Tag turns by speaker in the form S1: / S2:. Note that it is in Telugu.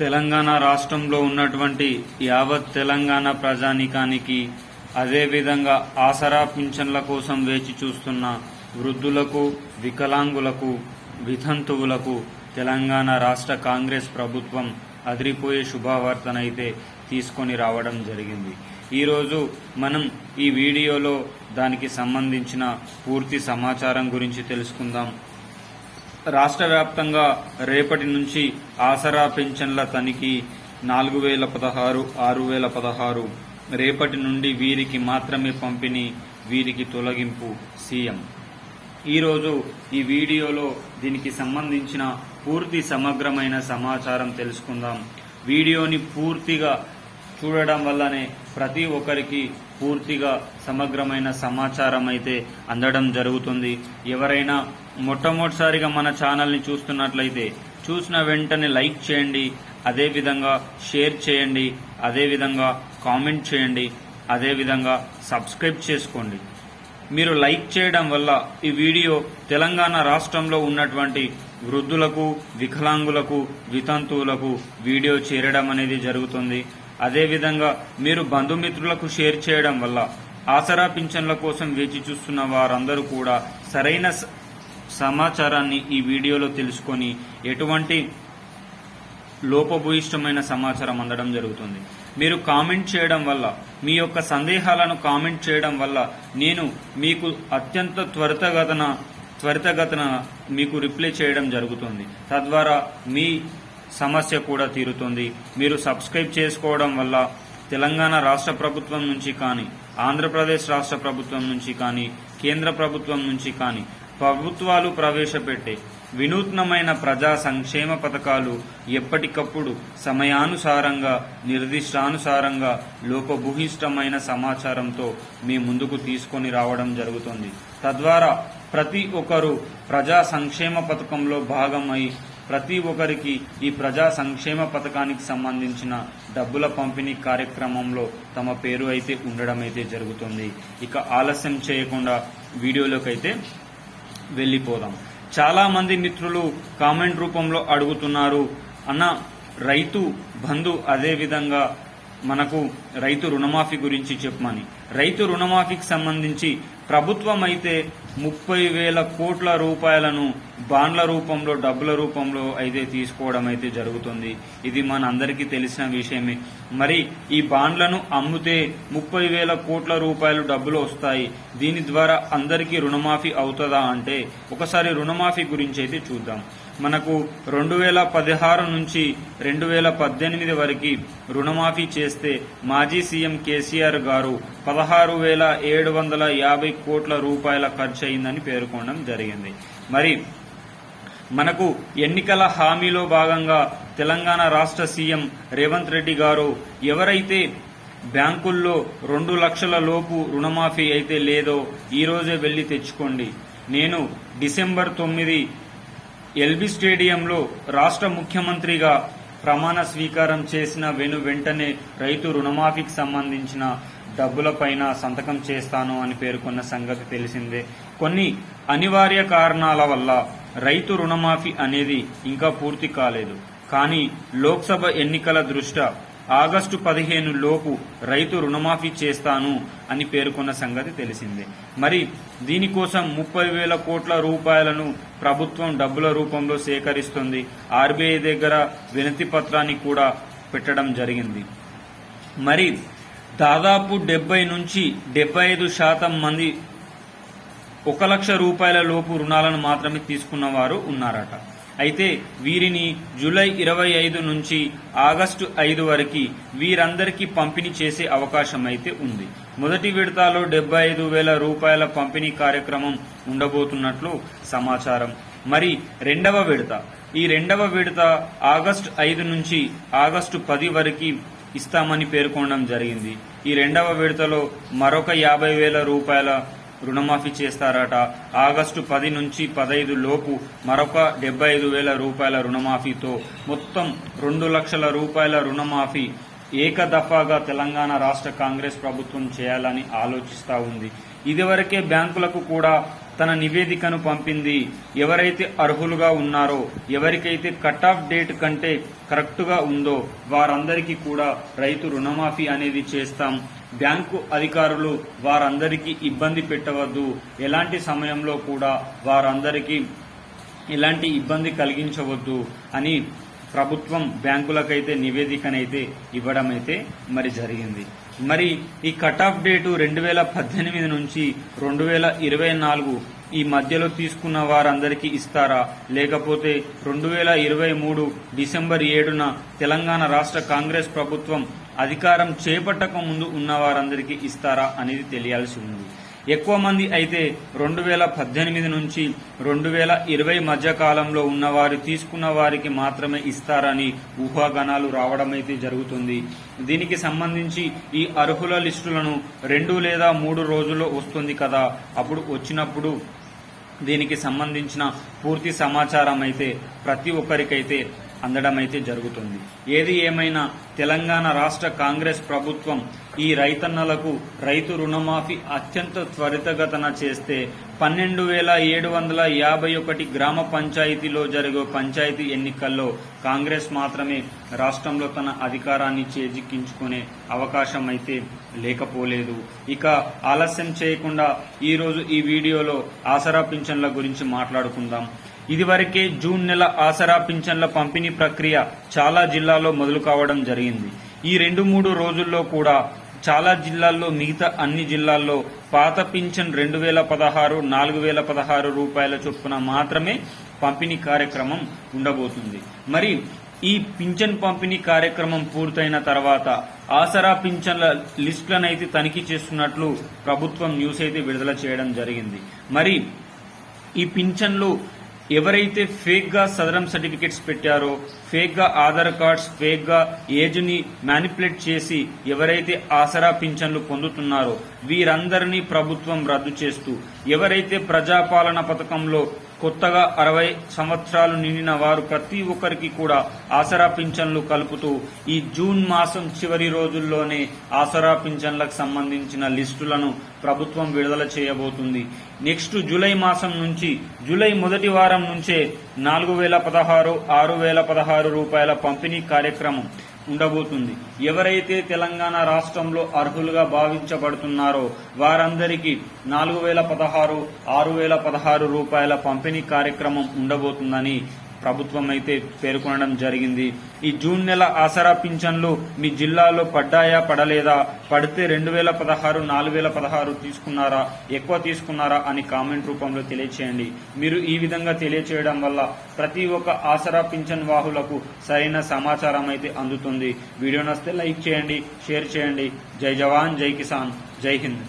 S1: తెలంగాణ రాష్ట్రంలో ఉన్నటువంటి యావత్ తెలంగాణ ప్రజానీకానికి అదేవిధంగా ఆసరా పింఛన్ల కోసం వేచి చూస్తున్న వృద్ధులకు, వికలాంగులకు, వితంతువులకు తెలంగాణ రాష్ట్ర కాంగ్రెస్ ప్రభుత్వం అదిరిపోయే శుభవార్తనైతే తీసుకొని రావడం జరిగింది. ఈరోజు మనం ఈ వీడియోలో దానికి సంబంధించిన పూర్తి సమాచారం గురించి తెలుసుకుందాం. రాష్ట్ర వ్యాప్తంగా రేపటి నుంచి ఆసరా పింఛన్ల తనిఖీ 4016, 6016 రేపటి నుండి వీరికి మాత్రమే పంపిణీ, వీరికి తొలగింపు సీఎం. ఈరోజు ఈ వీడియోలో దీనికి సంబంధించిన పూర్తి సమగ్రమైన సమాచారం తెలుసుకుందాం. వీడియోని పూర్తిగా చూడడం వల్లనే ప్రతి ఒక్కరికి పూర్తిగా సమగ్రమైన సమాచారం అయితే అందడం జరుగుతుంది. ఎవరైనా మొట్టమొదటిసారిగా మన ఛానల్ని చూస్తున్నట్లయితే చూసిన వెంటనే లైక్ చేయండి, అదేవిధంగా షేర్ చేయండి, అదేవిధంగా కామెంట్ చేయండి, అదేవిధంగా సబ్స్క్రైబ్ చేసుకోండి. మీరు లైక్ చేయడం వల్ల ఈ వీడియో తెలంగాణ రాష్ట్రంలో ఉన్నటువంటి వృద్ధులకు, వికలాంగులకు, వితంతువులకు వీడియో చేరడం అనేది జరుగుతుంది. అదేవిధంగా మీరు బంధుమిత్రులకు షేర్ చేయడం వల్ల ఆసరా పింఛన్ల కోసం వేచి చూస్తున్న వారందరూ కూడా సరైన సమాచారాన్ని ఈ వీడియోలో తెలుసుకొని ఎటువంటి లోపభూయిష్టమైన సమాచారం అందడం జరుగుతుంది. మీరు కామెంట్ చేయడం వల్ల, మీ యొక్క సందేహాలను కామెంట్ చేయడం వల్ల నేను మీకు అత్యంత త్వరితగతన మీకు రిప్లై చేయడం జరుగుతుంది. తద్వారా మీ సమస్య కూడా తీరుతుంది. మీరు సబ్స్క్రైబ్ చేసుకోవడం వల్ల తెలంగాణ రాష్ట్ర ప్రభుత్వం నుంచి కానీ, ఆంధ్రప్రదేశ్ రాష్ట్ర ప్రభుత్వం నుంచి కానీ, కేంద్ర ప్రభుత్వం నుంచి కానీ ప్రభుత్వాలు ప్రవేశపెట్టే వినూత్నమైన ప్రజా సంక్షేమ పథకాలు ఎప్పటికప్పుడు సమయానుసారంగా, నిర్దిష్టానుసారంగా లోపభూయిష్టమైన సమాచారంతో మీ ముందుకు తీసుకొని రావడం జరుగుతుంది. తద్వారా ప్రతి ఒక్కరూ ప్రజా సంక్షేమ పథకంలో భాగమై ప్రతి ఒక్కరికి ఈ ప్రజా సంక్షేమ పథకానికి సంబంధించిన డబ్బుల పంపిణీ కార్యక్రమంలో తమ పేరు అయితే ఉండడం అయితే జరుగుతుంది. ఇక ఆలస్యం చేయకుండా వీడియోలోకి అయితే వెళ్ళిపోదాం. చాలా మంది మిత్రులు కామెంట్ రూపంలో అడుగుతున్నారు, అన్న రైతు బంధు అదేవిధంగా మనకు రైతు రుణమాఫీ గురించి చెప్పమని. రైతు రుణమాఫీకి సంబంధించి ప్రభుత్వం అయితే 30,000 కోట్ల రూపాయలను బాండ్ల రూపంలో, డబ్బుల రూపంలో అయితే తీసుకోవడం అయితే జరుగుతుంది. ఇది మన అందరికీ తెలిసిన విషయమే. మరి ఈ బాండ్లను అమ్మితే 30,000 కోట్ల రూపాయలు డబ్బులు వస్తాయి. దీని ద్వారా అందరికీ రుణమాఫీ అవుతుందా అంటే ఒకసారి రుణమాఫీ గురించి అయితే చూద్దాం. మనకు 2016 నుంచి 2018 వరకు రుణమాఫీ చేస్తే మాజీ సీఎం కేసీఆర్ గారు 16,750 కోట్ల రూపాయల ఖర్చు అయిందని పేర్కొనడం జరిగింది. మరి మనకు ఎన్నికల హామీలో భాగంగా తెలంగాణ రాష్ట్ర సీఎం రేవంత్ రెడ్డి గారు ఎవరైతే బ్యాంకుల్లో 2 లక్షల లోపు రుణమాఫీ అయితే లేదో ఈ రోజే వెళ్లి తెచ్చుకోండి. నేను డిసెంబర్ 9 ఎల్బీ స్టేడియంలో రాష్ట్ర ముఖ్యమంత్రిగా ప్రమాణ స్వీకారం చేసిన వెంటనే రైతు రుణమాఫీకి సంబంధించిన డబ్బులపైన సంతకం చేస్తాను అని పేర్కొన్న సంగతి తెలిసిందే. కొన్ని అనివార్య కారణాల వల్ల రైతు రుణమాఫీ అనేది ఇంకా పూర్తి కాలేదు. కానీ లోక్సభ ఎన్నికల దృష్ట్యా ఆగస్టు 15 లోపు రైతు రుణమాఫీ చేస్తాను అని పేర్కొన్న సంగతి తెలిసిందే. మరి దీనికోసం 30,000 కోట్ల రూపాయలను ప్రభుత్వం డబ్బుల రూపంలో సేకరిస్తుంది. ఆర్బీఐ దగ్గర వినతి పత్రాన్ని కూడా పెట్టడం జరిగింది. మరి దాదాపు 70 నుంచి 75% మంది 1 లక్ష రూపాయల లోపు రుణాలను మాత్రమే తీసుకున్న వారు ఉన్నారట. అయితే వీరిని జూలై 25 నుంచి ఆగస్టు 5 వరకు వీరందరికీ పంపిణీ చేసే అవకాశం అయితే ఉంది. మొదటి విడతలో 75,000 రూపాయల పంపిణీ కార్యక్రమం ఉండబోతున్నట్లు సమాచారం. మరి ఈ రెండవ విడత ఆగస్టు 5 నుంచి ఆగస్టు 10 వరకు ఇస్తామని పేర్కొనడం జరిగింది. ఈ రెండవ విడతలో మరొక 50,000 రూపాయల రుణమాఫీ చేస్తారట. ఆగస్టు 10 నుంచి 15 లోపు మరొక 75,000 రూపాయల రుణమాఫీతో మొత్తం 2 లక్షల రూపాయల రుణమాఫీ ఏకదఫాగా తెలంగాణ రాష్ట్ర కాంగ్రెస్ ప్రభుత్వం చేయాలని ఆలోచిస్తూ ఉంది. ఇదివరకే బ్యాంకులకు కూడా తన నివేదికను పంపింది. ఎవరైతే అర్హులుగా ఉన్నారో, ఎవరికైతే కట్ ఆఫ్ డేట్ కంటే కరెక్టుగా ఉందో వారందరికీ కూడా రైతు రుణమాఫీ అనేది చేస్తాం. బ్యాంకు అధికారులు వారందరికీ ఇబ్బంది పెట్టవద్దు, ఎలాంటి సమయంలో కూడా వారందరికీ ఎలాంటి ఇబ్బంది కలిగించవద్దు అని ప్రభుత్వం బ్యాంకులకైతే నివేదికనైతే ఇవ్వడం అయితే మరి జరిగింది. మరి ఈ కట్ ఆఫ్ డేటు 2018 నుంచి 2024 ఈ మధ్యలో తీసుకున్న వారందరికీ ఇస్తారా, లేకపోతే 2023 డిసెంబర్ 7న తెలంగాణ రాష్ట్ర కాంగ్రెస్ ప్రభుత్వం అధికారం చేపట్టక ముందు ఉన్న వారందరికీ ఇస్తారా అనేది తెలియాల్సి ఉంది. ఎక్కువ మంది అయితే 2018 నుంచి 2020 మధ్య కాలంలో ఉన్నవారు తీసుకున్న వారికి మాత్రమే ఇస్తారని ఊహాగానాలు రావడం అయితే జరుగుతుంది. దీనికి సంబంధించి ఈ అర్హుల లిస్టులను 2 లేదా 3 రోజుల్లో వస్తుంది కదా, అప్పుడు వచ్చినప్పుడు దీనికి సంబంధించిన పూర్తి సమాచారం అయితే ప్రతి ఒక్కరికైతే అందడం అయితే జరుగుతుంది. ఏది ఏమైనా తెలంగాణ రాష్ట్ర కాంగ్రెస్ ప్రభుత్వం ఈ రైతన్నలకు రైతు రుణమాఫీ అత్యంత త్వరితగతన చేస్తే 12,751 గ్రామ పంచాయతీలో జరిగే పంచాయతీ ఎన్నికల్లో కాంగ్రెస్ మాత్రమే రాష్ట్రంలో తన అధికారాన్ని చేజిక్కించుకునే అవకాశం అయితే లేకపోలేదు. ఇక ఆలస్యం చేయకుండా ఈరోజు ఈ వీడియోలో ఆసరా పింఛన్ల గురించి మాట్లాడుకుందాం. ఇదివరకే జూన్ నెల ఆసరా పింఛన్ల పంపిణీ ప్రక్రియ చాలా జిల్లాల్లో మొదలు కావడం జరిగింది. ఈ 2-3 రోజుల్లో కూడా చాలా జిల్లాల్లో, మిగతా అన్ని జిల్లాల్లో పాత పింఛన్ 2016, 4,016 రూపాయల చొప్పున మాత్రమే పంపిణీ కార్యక్రమం ఉండబోతుంది. మరి ఈ పింఛన్ పంపిణీ కార్యక్రమం పూర్తయిన తర్వాత ఆసరా పింఛన్ల లిస్టులనైతే తనిఖీ చేస్తున్నట్లు ప్రభుత్వం న్యూస్ అయితే విడుదల చేయడం జరిగింది. మరి ఈ పింఛన్లు ఎవరైతే ఫేక్ గా సదరం సర్టిఫికెట్స్ పెట్టారో, ఫేక్ గా ఆధార్ కార్డ్స్, ఫేక్ గా ఏజ్ ని మ్యానిపులేట్ చేసి ఎవరైతే ఆసరా పింఛన్లు పొందుతున్నారో వీరందరినీ ప్రభుత్వం రద్దు చేస్తూ, ఎవరైతే ప్రజాపాలన పథకంలో కొత్తగా 60 సంవత్సరాలు నిండిన వారు ప్రతి ఒక్కరికి కూడా ఆసరా పింఛన్లు కలుపుతూ ఈ జూన్ మాసం చివరి రోజుల్లోనే ఆసరా పింఛన్లకు సంబంధించిన లిస్టులను ప్రభుత్వం విడుదల చేయబోతుంది. నెక్స్ట్ జూలై మాసం నుంచి, జూలై మొదటి వారం నుంచే 4,016, 6,016 రూపాయల పంపిణీ కార్యక్రమం ఉండబోతుంది. ఎవరైతే తెలంగాణ రాష్ట్రంలో అర్హులుగా భావించబడుతున్నారో వారందరికీ 4,016, 6,016 రూపాయల పంపిణీ కార్యక్రమం ఉండబోతుందని ప్రభుత్వం అయితే పేర్కొనడం జరిగింది. ఈ జూన్ నెల ఆసరా పింఛన్లు మీ జిల్లాలో పడ్డాయా, పడలేదా, పడితే 2,016, 4,016 తీసుకున్నారా, ఎక్కువ తీసుకున్నారా అని కామెంట్ రూపంలో తెలియచేయండి. మీరు ఈ విధంగా తెలియచేయడం వల్ల ప్రతి ఒక్క ఆసరా పింఛన్ వాహులకు సరైన సమాచారం అయితే అందుతుంది. వీడియో నచ్చితే లైక్ చేయండి, షేర్ చేయండి. జై జవాన్, జై కిసాన్, జై హింద్.